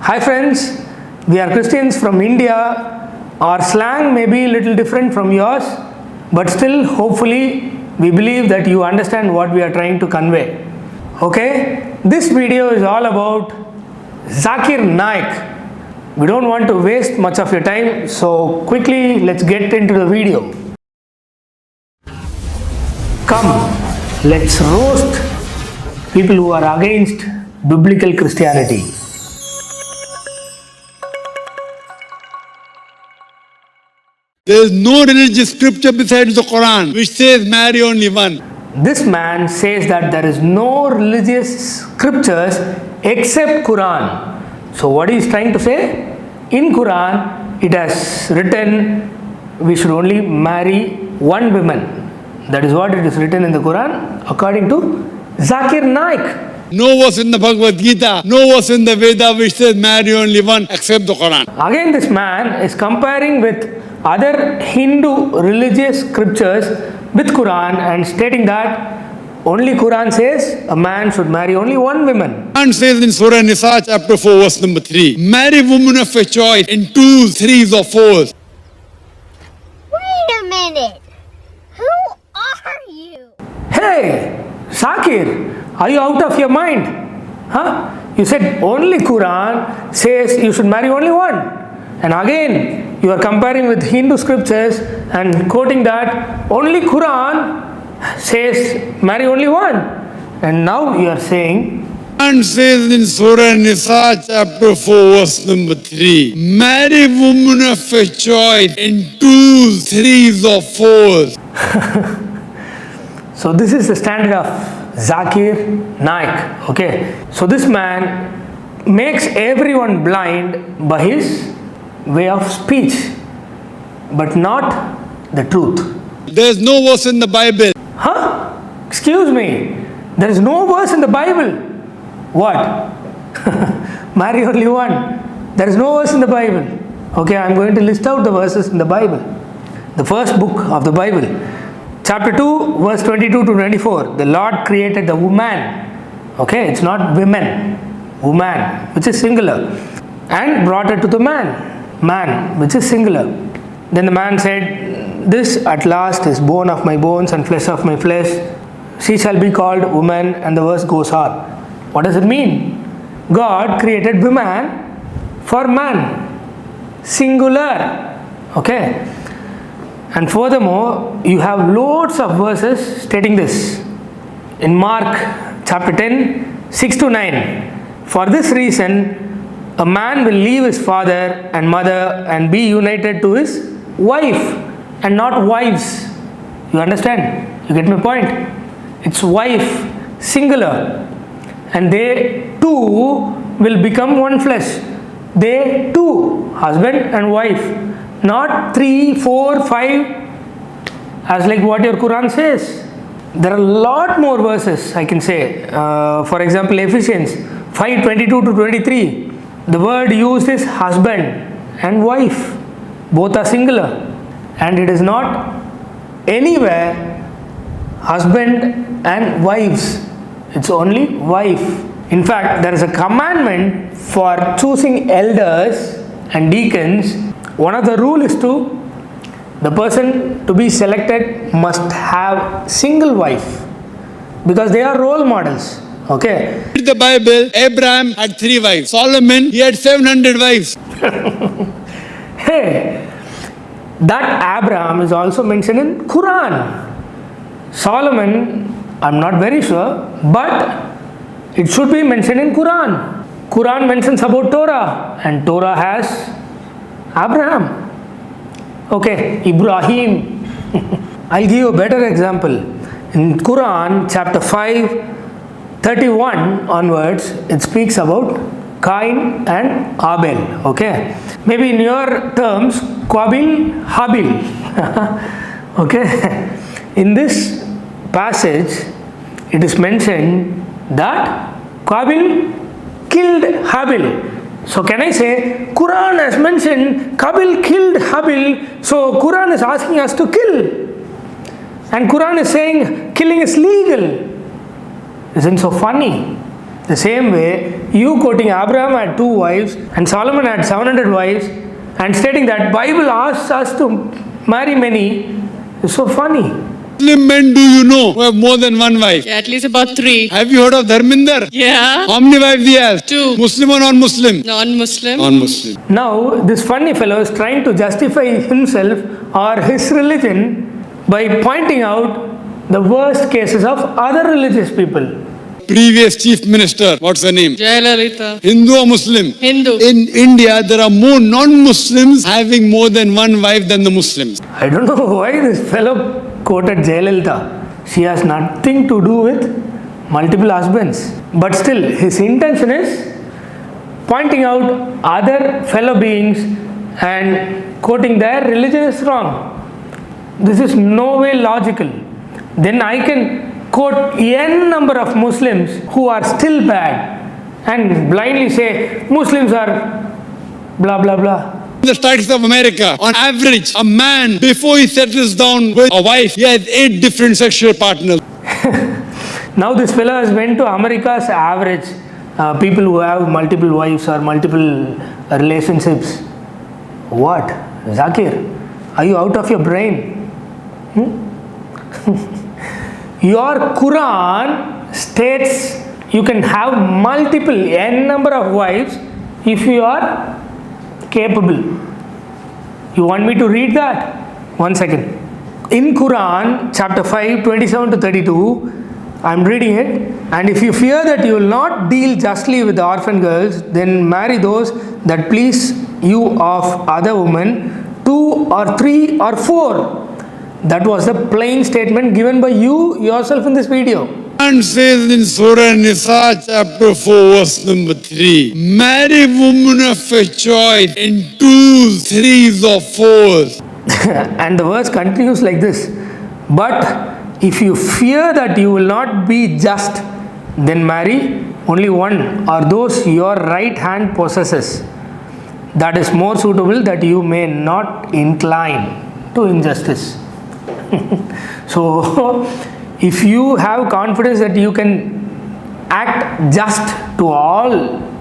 Hi friends, we are Christians from India. Our slang may be a little different from yours, but still hopefully we believe that you understand what we are trying to convey. Okay, this video is all about Zakir Naik. We don't want to waste much of your time, so quickly let's get into the video. Come, let's roast people who are against biblical Christianity. There is no religious scripture besides the Quran which says marry only one. This man says that there is no religious scriptures except Quran. So what he is trying to say? In Quran it has written we should only marry one woman. That is what it is written in the Quran according to Zakir Naik. No verse in the Bhagavad Gita, no verse in the Veda which says marry only one except the Quran. Again this man is comparing with other Hindu religious scriptures with Quran and stating that only Quran says a man should marry only one woman. Quran says in Surah Nisa chapter 4 verse number 3, marry woman of your choice in 2s, 3s or 4s. Wait a minute. Who are you? Hey, Zakir, are you out of your mind? Huh? You said only Quran says you should marry only one. And again, you are comparing with Hindu scriptures and quoting that only Quran says marry only one. And now you are saying Quran says in Surah Nisa chapter 4 verse number 3, marry woman of your choice in 2s, 3s or 4s. So this is the standard of Zakir Naik. Okay. So this man makes everyone blind by his way of speech, but not the truth. There is no verse in the Bible. Huh? Excuse me. There is no verse in the Bible. What? Marry only one. There is no verse in the Bible. Okay, I am going to list out the verses in the Bible. The first book of the Bible. Chapter 2, verse 22 to 24. The Lord created the woman. Okay, it's not women. Woman, which is singular. And brought her to the man. Man, which is singular. Then the man said, this at last is bone of my bones and flesh of my flesh. She shall be called woman, and the verse goes on. What does it mean? God created woman for man. Singular. Okay. And furthermore, you have loads of verses stating this. In Mark chapter 10, 6 to 9. For this reason, a man will leave his father and mother and be united to his wife and not wives. You understand? You get my point? It's wife, singular. And they two will become one flesh. They two, husband and wife. Not 3, 4, 5 as like what your Quran says. There are a lot more verses I can say. For example, Ephesians 5, 22 to 23. The word used is husband and wife. Both are singular. And it is not anywhere husband and wives. It's only wife. In fact, there is a commandment for choosing elders and deacons. One of the rules is the person to be selected must have single wife because they are role models. Okay. In the Bible, Abraham had 3 wives. Solomon, he had 700 wives. Hey, that Abraham is also mentioned in Quran. Solomon, I'm not very sure, but it should be mentioned in Quran. Quran mentions about Torah, and Torah has Abraham. Okay, Ibrahim. I'll give you a better example. In Quran, chapter 5, 31 onwards, it speaks about Cain and Abel. Okay, maybe in your terms, Qabil, Habil. Okay, in this passage, it is mentioned that Qabil killed Habil. So can I say Quran has mentioned Qabil killed Habil, so Quran is asking us to kill. And Quran is saying killing is legal. Isn't so funny? The same way, you quoting Abraham had 2 wives and Solomon had 700 wives and stating that Bible asks us to marry many is so funny. Muslim men do you know who have more than one wife? Yeah, at least about 3. Have you heard of Dharminder? Yeah. How many wives he has? 2. Muslim or non-Muslim? Non-Muslim. Non-Muslim. Now, this funny fellow is trying to justify himself or his religion by pointing out the worst cases of other religious people. Previous chief minister, what's her name? Jayalalitha. Hindu or Muslim? Hindu. In India, there are more non-Muslims having more than one wife than the Muslims. I don't know why this fellow quoted Jayalalitha. She has nothing to do with multiple husbands. But still, his intention is pointing out other fellow beings and quoting their religion is wrong. This is no way logical. Then I can quote n number of Muslims who are still bad and blindly say Muslims are blah blah blah. In the States of America, on average, a man, before he settles down with a wife, he has 8 different sexual partners. Now this fellow has went to America's average people who have multiple wives or multiple relationships. What? Zakir, are you out of your brain? Your Quran states you can have multiple n number of wives if you are capable. You want me to read that? One second. In Quran chapter 5 27 to 32, I am reading it. And if you fear that you will not deal justly with the orphan girls, then marry those that please you of other women, 2 or 3 or 4. That was the plain statement given by you yourself in this video. Quran says in Surah Nisa chapter 4 verse number 3, marry women of your choice in 2s, 3s or 4s. And the verse continues like this. But if you fear that you will not be just, then marry only one or those your right hand possesses. That is more suitable that you may not incline to injustice. So, if you have confidence that you can act just to all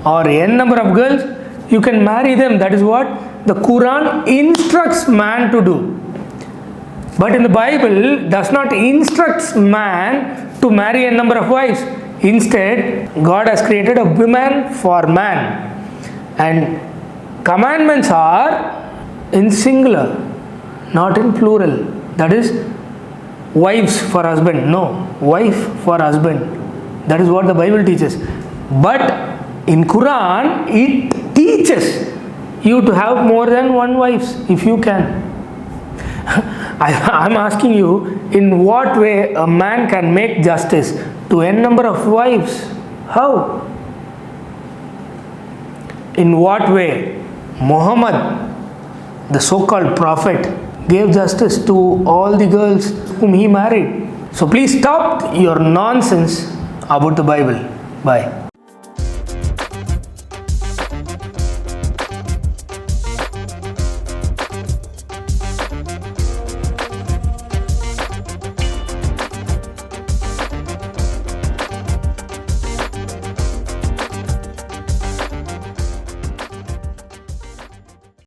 or n number of girls, you can marry them. That is what the Quran instructs man to do. But in the Bible, does not instruct man to marry a number of wives. Instead, God has created a woman for man. And commandments are in singular, not in plural. That is, wives for husband. No, wife for husband. That is what the Bible teaches. But in Quran, it teaches you to have more than one wives if you can. I'm asking you, in what way a man can make justice to n number of wives? How? In what way Muhammad, the so-called prophet, gave justice to all the girls whom he married? So please stop your nonsense about the Bible. Bye.